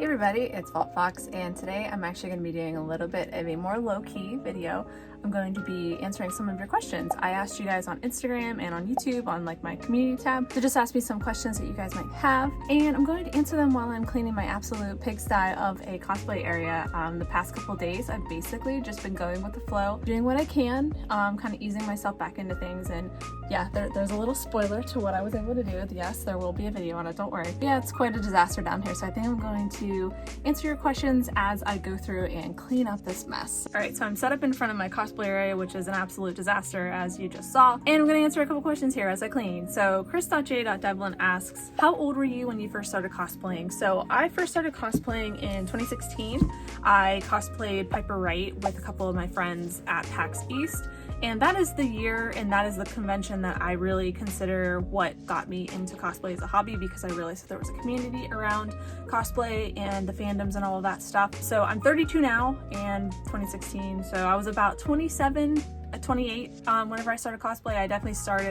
Hey everybody, it's VAULTFOX, and today I'm actually going to be doing a little bit of a more low-key video. I'm going to be answering some of your questions. I asked you guys on Instagram and on YouTube on like my community tab to just ask me some questions that you guys might have, and I'm going to answer them while I'm cleaning my absolute pigsty of a cosplay area. The past couple days I've basically just been going with the flow, doing what I can, kind of easing myself back into things. And yeah, there's a little spoiler to what I was able to do. Yes, there will be a video on it, don't worry. Yeah, it's quite a disaster down here, so I think I'm going to answer your questions as I go through and clean up this mess. All right, so I'm set up in front of my cosplay area, which is an absolute disaster as you just saw, and I'm going to answer a couple questions here as I clean. So Chris.J.Devlin asks, how old were you when you first started cosplaying? So I first started cosplaying in 2016. I cosplayed Piper Wright with a couple of my friends at PAX East, and that is the year and that is the convention that I really consider what got me into cosplay as a hobby, because I realized that there was a community around cosplay and the fandoms and all of that stuff. So I'm 32 now, and 2016, so I was about 27, 28 whenever I started cosplay.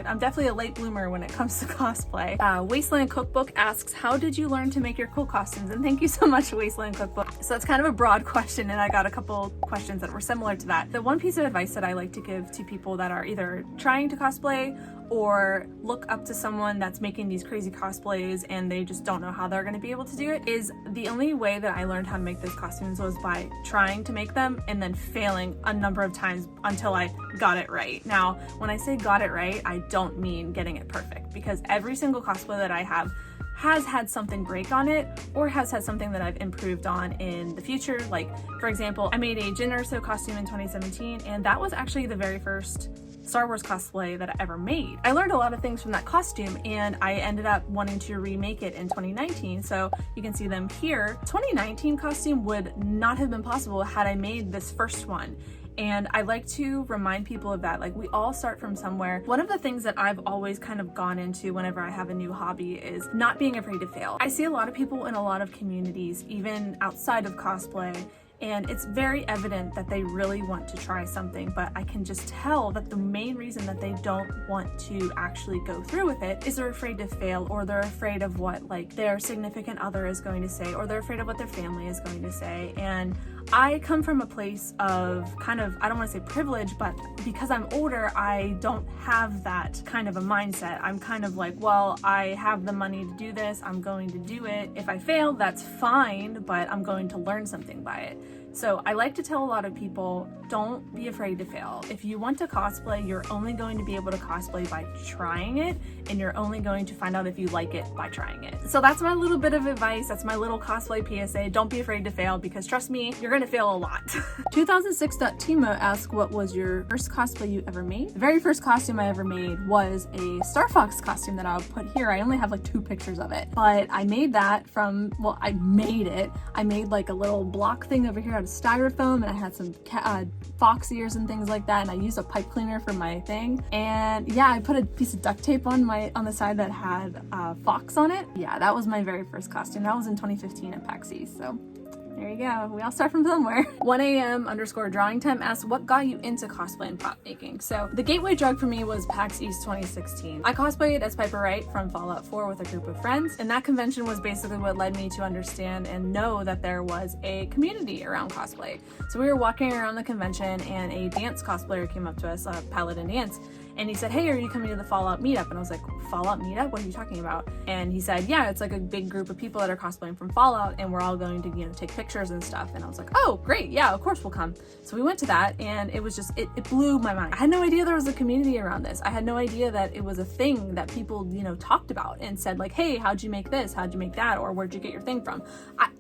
I'm definitely a late bloomer when it comes to cosplay. Wasteland Cookbook asks, how did you learn to make your cool costumes? And thank you so much, Wasteland Cookbook. So that's kind of a broad question, and I got a couple questions that were similar to that. The one piece of advice that I like to give to people that are either trying to cosplay or look up to someone that's making these crazy cosplays and they just don't know how they're going to be able to do it, is the only way that I learned how to make those costumes was by trying to make them and then failing a number of times until I got it right. Now, when I say got it right, I don't mean getting it perfect, because every single cosplay that I have has had something break on it or has had something that I've improved on in the future. Like, for example, I made a Jyn Erso costume in 2017, and that was actually the very first Star Wars cosplay that I ever made. I learned a lot of things from that costume, and I ended up wanting to remake it in 2019, so you can see them here. 2019 costume would not have been possible had I made this first one. And I like to remind people of that. Like, we all start from somewhere. One of the things that I've always kind of gone into whenever I have a new hobby is not being afraid to fail. I see a lot of people in a lot of communities, even outside of cosplay, and it's very evident that they really want to try something, but I can just tell that the main reason that they don't want to actually go through with it is they're afraid to fail, or they're afraid of what like their significant other is going to say, or they're afraid of what their family is going to say. And I come from a place of kind of, I don't want to say privilege, but because I'm older, I don't have that kind of a mindset. I'm kind of like, well, I have the money to do this, I'm going to do it. If I fail, that's fine, but I'm going to learn something by it. So I like to tell a lot of people, don't be afraid to fail. If you want to cosplay, you're only going to be able to cosplay by trying it, and you're only going to find out if you like it by trying it. So that's my little bit of advice. That's my little cosplay PSA. Don't be afraid to fail, because trust me, you're going to fail a lot. 2006.Timo asks, what was your first cosplay you ever made? The very first costume I ever made was a Star Fox costume that I'll put here. I only have like 2 pictures of it, but I made that from, well, I made it. I made like a little block thing over here out of styrofoam, and I had some fox ears and things like that, and I used a pipe cleaner for my thing. And yeah, I put a piece of duct tape on the side that had fox on it. Yeah, that was my very first costume. That was in 2015 at PAX East, so there you go. We all start from somewhere. 1am_drawing time asks, what got you into cosplay and prop making? So the gateway drug for me was PAX East 2016. I cosplayed as Piper Wright from Fallout 4 with a group of friends, and that convention was basically what led me to understand and know that there was a community around cosplay. So we were walking around the convention, and a dance cosplayer came up to us, Paladin Dance, and he said, hey, are you coming to the Fallout meetup? And I was like, Fallout meetup? What are you talking about? And he said, yeah, it's like a big group of people that are cosplaying from Fallout, and we're all going to, you know, take pictures and stuff. And I was like, oh, great. Yeah, of course we'll come. So we went to that, and it was just, it blew my mind. I had no idea there was a community around this. I had no idea that it was a thing that people, you know, talked about and said like, hey, how'd you make this? How'd you make that? Or where'd you get your thing from?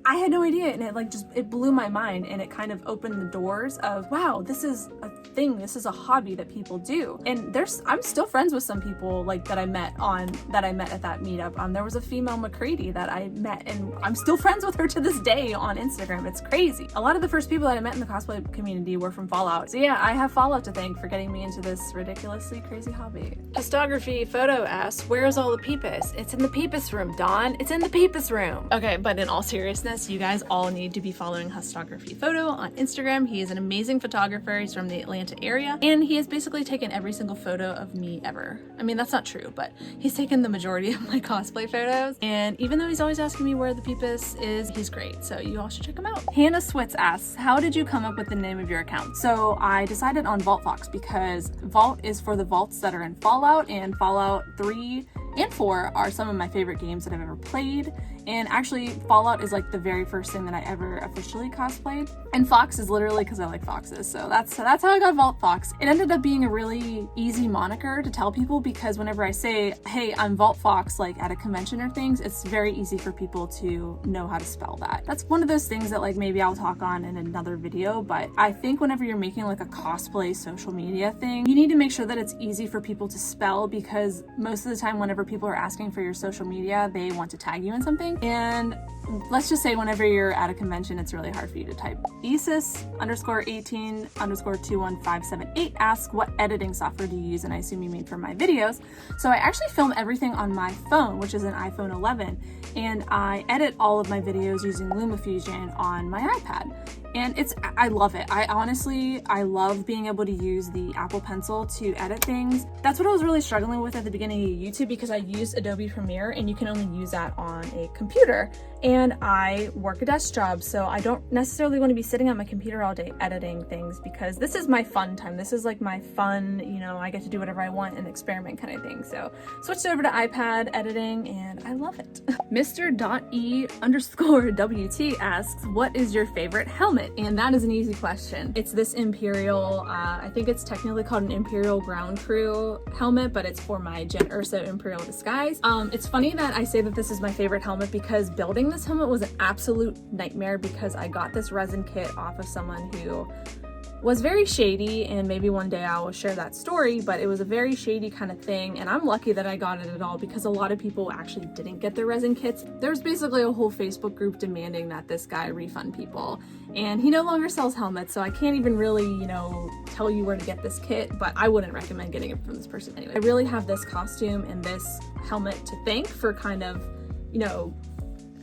I had no idea. And it like just, it blew my mind, and it kind of opened the doors of, wow, this is a thing. This is a hobby that people do. And I'm still friends with some people like that I met at that meetup. There was a female McCready that I met, and I'm still friends with her to this day on Instagram. It's crazy. A lot of the first people that I met in the cosplay community were from Fallout. So yeah, I have Fallout to thank for getting me into this ridiculously crazy hobby. Histography Photo asks, where's all the PIPIS? It's in the PIPIS room, Dawn. It's in the PIPIS room. Okay, but in all seriousness, Yes, you guys all need to be following Hustography Photo on Instagram. He is an amazing photographer. He's from the Atlanta area, and he has basically taken every single photo of me ever. I mean, that's not true, but he's taken the majority of my cosplay photos. And even though he's always asking me where the PIPIS is, he's great. So you all should check him out. Hannah Switz asks, how did you come up with the name of your account? So I decided on VAULTFOX because Vault is for the vaults that are in Fallout, and Fallout 3 and 4 are some of my favorite games that I've ever played. And actually, Fallout is like the very first thing that I ever officially cosplayed. And Fox is literally because I like foxes. So that's how I got VAULTFOX. It ended up being a really easy moniker to tell people because whenever I say, hey, I'm VAULTFOX, like at a convention or things, it's very easy for people to know how to spell that. That's one of those things that like maybe I'll talk on in another video, but I think whenever you're making like a cosplay social media thing, you need to make sure that it's easy for people to spell, because most of the time whenever people are asking for your social media, they want to tag you in something. And let's just say whenever you're at a convention, it's really hard for you to type. Isis_18_21578 asks, what editing software do you use? And I assume you mean for my videos. So I actually film everything on my phone, which is an iPhone 11, and I edit all of my videos using LumaFusion on my iPad. And I love it. I love being able to use the Apple Pencil to edit things. That's what I was really struggling with at the beginning of YouTube, because I used Adobe Premiere and you can only use that on a computer. And I work a desk job, so I don't necessarily want to be sitting at my computer all day editing things, because this is my fun time. This is like my fun, you know, I get to do whatever I want and experiment kind of thing. So switched over to iPad editing and I love it. Mr.E_WT asks, what is your favorite helmet? And that is an easy question. It's this Imperial, I think it's technically called an Imperial Ground Crew helmet, but it's for my Gen Ursa Imperial disguise. It's funny that I say that this is my favorite helmet because building this helmet was an absolute nightmare, because I got this resin kit off of someone who was very shady, and maybe one day I will share that story, but it was a very shady kind of thing, and I'm lucky that I got it at all, because a lot of people actually didn't get their resin kits. There's basically a whole Facebook group demanding that this guy refund people, and he no longer sells helmets, so I can't even really, you know, tell you where to get this kit, but I wouldn't recommend getting it from this person anyway. I really have this costume and this helmet to thank for kind of, you know,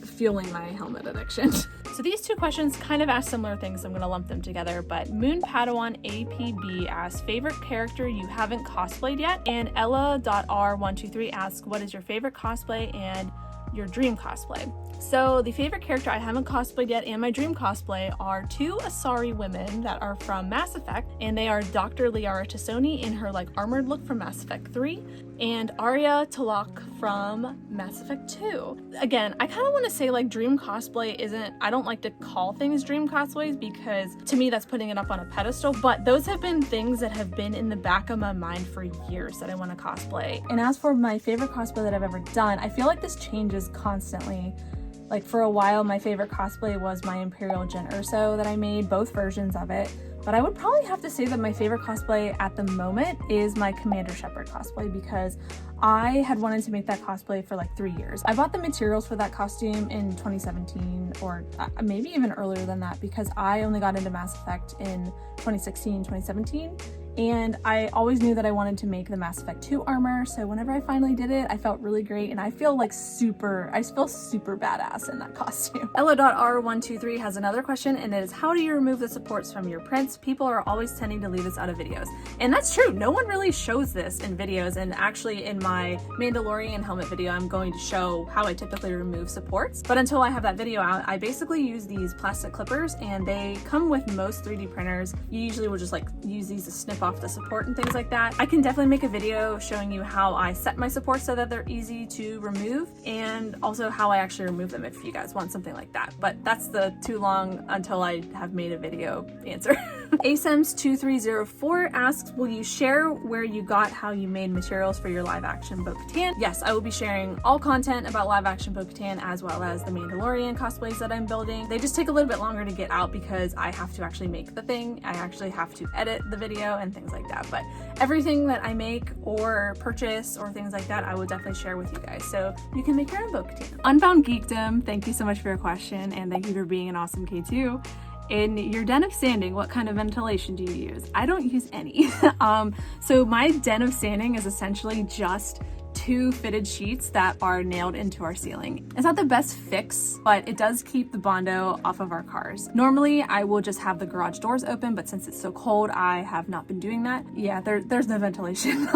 fueling my helmet addiction. So these two questions kind of ask similar things, so I'm gonna lump them together, but Moon Padawan APB asks, favorite character you haven't cosplayed yet? And Ella.R123 asks, what is your favorite cosplay and your dream cosplay? So the favorite character I haven't cosplayed yet and my dream cosplay are two Asari women that are from Mass Effect, and they are Dr. Liara Tassoni in her like armored look from Mass Effect 3 and Arya Talak from Mass Effect 2. Again, I kind of want to say like dream cosplay isn't, I don't like to call things dream cosplays because to me that's putting it up on a pedestal, but those have been things that have been in the back of my mind for years that I want to cosplay. And as for my favorite cosplay that I've ever done, I feel like this changes constantly. Like for a while, my favorite cosplay was my Imperial Gen Urso that I made, both versions of it. But I would probably have to say that my favorite cosplay at the moment is my Commander Shepard cosplay, because I had wanted to make that cosplay for like 3 years. I bought the materials for that costume in 2017, or maybe even earlier than that, because I only got into Mass Effect in 2016, 2017. And I always knew that I wanted to make the Mass Effect 2 armor, so whenever I finally did it, I felt really great, and I feel super badass in that costume. Ella.R123 has another question, and it is, how do you remove the supports from your prints? People are always tending to leave this out of videos. And that's true, no one really shows this in videos, and actually in my Mandalorian helmet video, I'm going to show how I typically remove supports. But until I have that video out, I basically use these plastic clippers, and they come with most 3D printers. You usually will just like use these to snip off the support and things like that. I can definitely make a video showing you how I set my supports so that they're easy to remove, and also how I actually remove them if you guys want something like that. But that's the too long until I have made a video answer. Asems2304 asks, will you share where you got how you made materials for your live action Bo Katan? Yes, I will be sharing all content about live action Bo Katan as well as the Mandalorian cosplays that I'm building. They just take a little bit longer to get out because I have to actually make the thing. I actually have to edit the video and things like that. But everything that I make or purchase or things like that, I will definitely share with you guys, so you can make your own Bo Katan. Unfound Geekdom, thank you so much for your question, and thank you for being an awesome K2. In your den of sanding, what kind of ventilation do you use? I don't use any. So my den of sanding is essentially just 2 fitted sheets that are nailed into our ceiling. It's not the best fix, but it does keep the bondo off of our cars. Normally, I will just have the garage doors open, but since it's so cold, I have not been doing that. Yeah, there's no ventilation.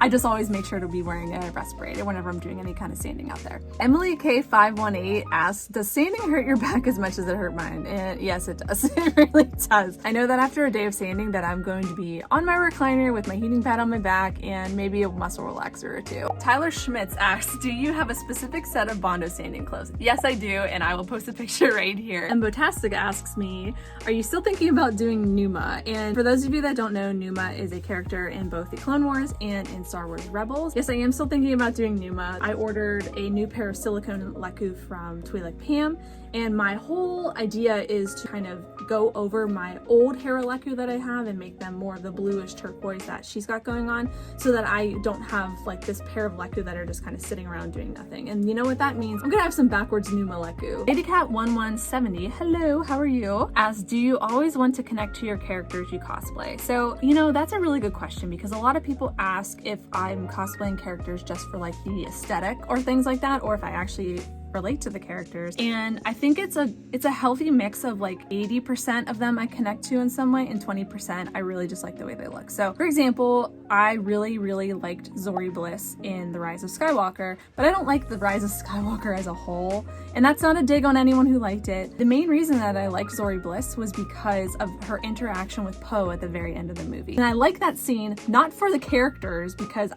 I just always make sure to be wearing a respirator whenever I'm doing any kind of sanding out there. Emily K518 asks, does sanding hurt your back as much as it hurt mine? And yes, it does. It really does. I know that after a day of sanding that I'm going to be on my recliner with my heating pad on my back and maybe a muscle relaxer or 2. Tyler Schmitz asks, do you have a specific set of bondo sanding clothes? Yes, I do, and I will post a picture right here. And Botastic asks me, are you still thinking about doing Numa? And for those of you that don't know, Numa is a character in both the Clone Wars and in Star Wars Rebels. Yes, I am still thinking about doing Numa. I ordered a new pair of silicone leku from Twi'lek Pam, and my whole idea is to kind of go over my old Hera leku that I have and make them more of the bluish turquoise that she's got going on, so that I don't have like this pair of leku that are just kind of sitting around doing nothing. And you know what that means? I'm gonna have some backwards Numa leku. LadyCat1170, hello, how are you? Asks, do you always want to connect to your characters you cosplay? So, you know, that's a really good question, because a lot of people ask if I'm cosplaying characters just for like the aesthetic or things like that, or if I actually relate to the characters. And I think it's a healthy mix of like 80% of them I connect to in some way, and 20% I really just like the way they look. So for example, I really liked Zori Bliss in The Rise of Skywalker, but I don't like The Rise of Skywalker as a whole, and that's not a dig on anyone who liked it. The main reason that I liked Zori Bliss was because of her interaction with Poe at the very end of the movie. And I like that scene, not for the characters, because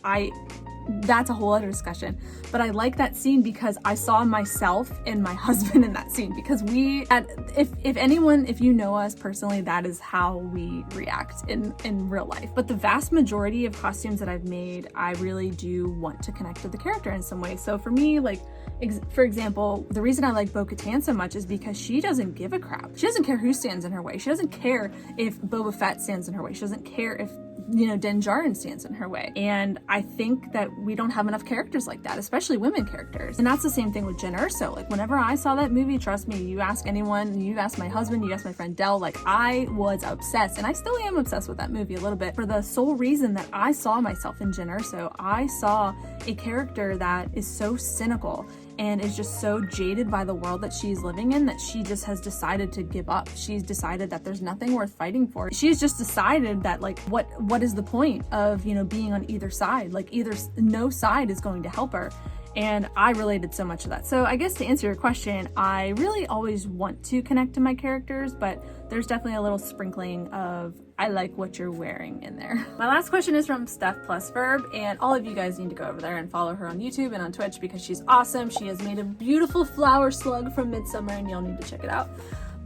that's a whole other discussion, but I like that scene because I saw myself and my husband in that scene, because if you know us personally, that is how we react in real life. But the vast majority of costumes that I've made, I really do want to connect to the character in some way. So for me, like, for example, the reason I like Bo Katan so much is because she doesn't give a crap. She doesn't care who stands in her way. She doesn't care if Boba Fett stands in her way. She doesn't care if, you know, Din Djarin stands in her way. And I think that we don't have enough characters like that, especially women characters. And that's the same thing with Jyn Erso. Like, whenever I saw that movie, trust me, you ask anyone, you ask my husband, you ask my friend Dell, like, I was obsessed, and I still am obsessed with that movie a little bit, for the sole reason that I saw myself in Jyn Erso. I saw a character that is so cynical and is just so jaded by the world that she's living in, that she just has decided to give up. She's decided that there's nothing worth fighting for. She's just decided that, like, what is the point of, you know, being on either side? Like, no side is going to help her. And I related so much to that. So I guess to answer your question, I really always want to connect to my characters, but there's definitely a little sprinkling of I like what you're wearing in there. My last question is from Steph Plus Verb, and all of you guys need to go over there and follow her on YouTube and on Twitch, because she's awesome. She has made a beautiful flower slug from Midsummer, and you'll need to check it out.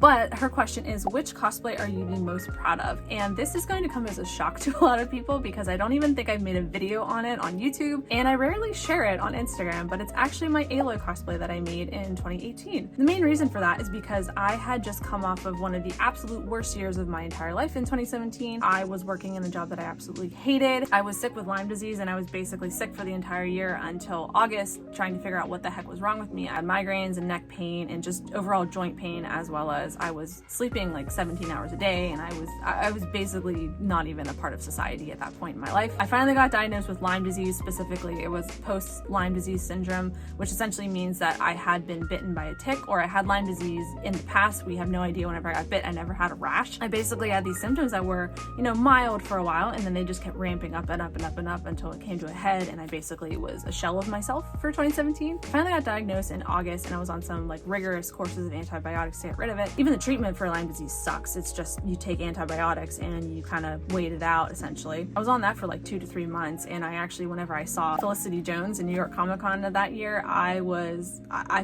But her question is, which cosplay are you the most proud of? And this is going to come as a shock to a lot of people, because I don't even think I've made a video on it on YouTube, and I rarely share it on Instagram, but it's actually my Aloy cosplay that I made in 2018. The main reason for that is because I had just come off of one of the absolute worst years of my entire life in 2017. I was working in a job that I absolutely hated. I was sick with Lyme disease, and I was basically sick for the entire year until August, trying to figure out what the heck was wrong with me. I had migraines and neck pain and just overall joint pain, as well as I was sleeping like 17 hours a day, and I was basically not even a part of society at that point in my life. I finally got diagnosed with Lyme disease. Specifically, it was post-Lyme disease syndrome, which essentially means that I had been bitten by a tick, or I had Lyme disease in the past. We have no idea whenever I got bit. I never had a rash. I basically had these symptoms that were, you know, mild for a while, and then they just kept ramping up and up and up and up until it came to a head, and I basically was a shell of myself for 2017. I finally got diagnosed in August, and I was on some like rigorous courses of antibiotics to get rid of it. Even the treatment for Lyme disease sucks. It's just, you take antibiotics and you kind of wait it out, essentially. I was on that for like 2 to 3 months, and I actually, whenever I saw Felicity Jones in New York Comic Con of that year, I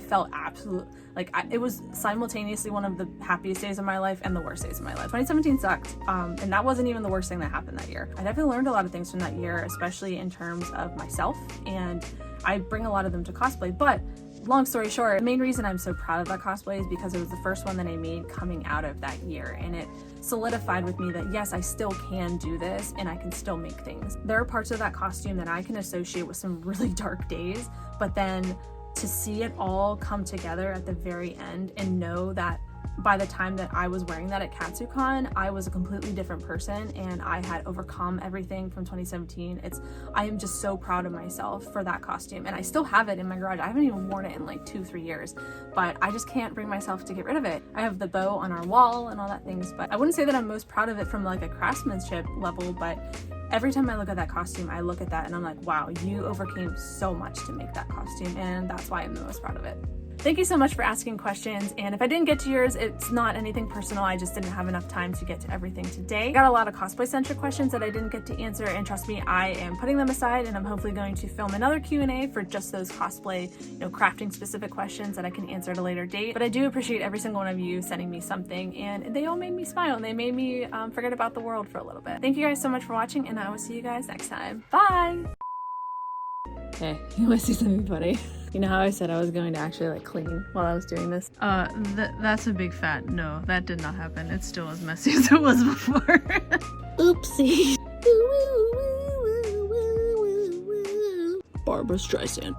felt absolute, like, it was simultaneously one of the happiest days of my life and the worst days of my life. 2017 sucked, and that wasn't even the worst thing that happened that year. I definitely learned a lot of things from that year, especially in terms of myself, and I bring a lot of them to cosplay. But long story short, the main reason I'm so proud of that cosplay is because it was the first one that I made coming out of that year, and it solidified with me that yes, I still can do this and I can still make things. There are parts of that costume that I can associate with some really dark days, but then to see it all come together at the very end and know that by the time that I was wearing that at KatsuCon, I was a completely different person and I had overcome everything from 2017. I am just so proud of myself for that costume, and I still have it in my garage. I haven't even worn it in like 2-3 years, but I just can't bring myself to get rid of it. I have the bow on our wall and all that things, but I wouldn't say that I'm most proud of it from like a craftsmanship level, but every time I look at that costume, I look at that and I'm like, wow, you overcame so much to make that costume, and that's why I'm the most proud of it. Thank you so much for asking questions, and if I didn't get to yours, it's not anything personal. I just didn't have enough time to get to everything today. I got a lot of cosplay-centric questions that I didn't get to answer, and trust me, I am putting them aside, and I'm hopefully going to film another Q&A for just those cosplay, crafting specific questions that I can answer at a later date. But I do appreciate every single one of you sending me something, and they all made me smile, and they made me forget about the world for a little bit. Thank you guys so much for watching, and I will see you guys next time. Bye! Hey, you want to see something funny? You know how I said I was going to actually like clean while I was doing this? That's a big fat no. That did not happen. It's still as messy as it was before. Oopsie. Barbara Streisand.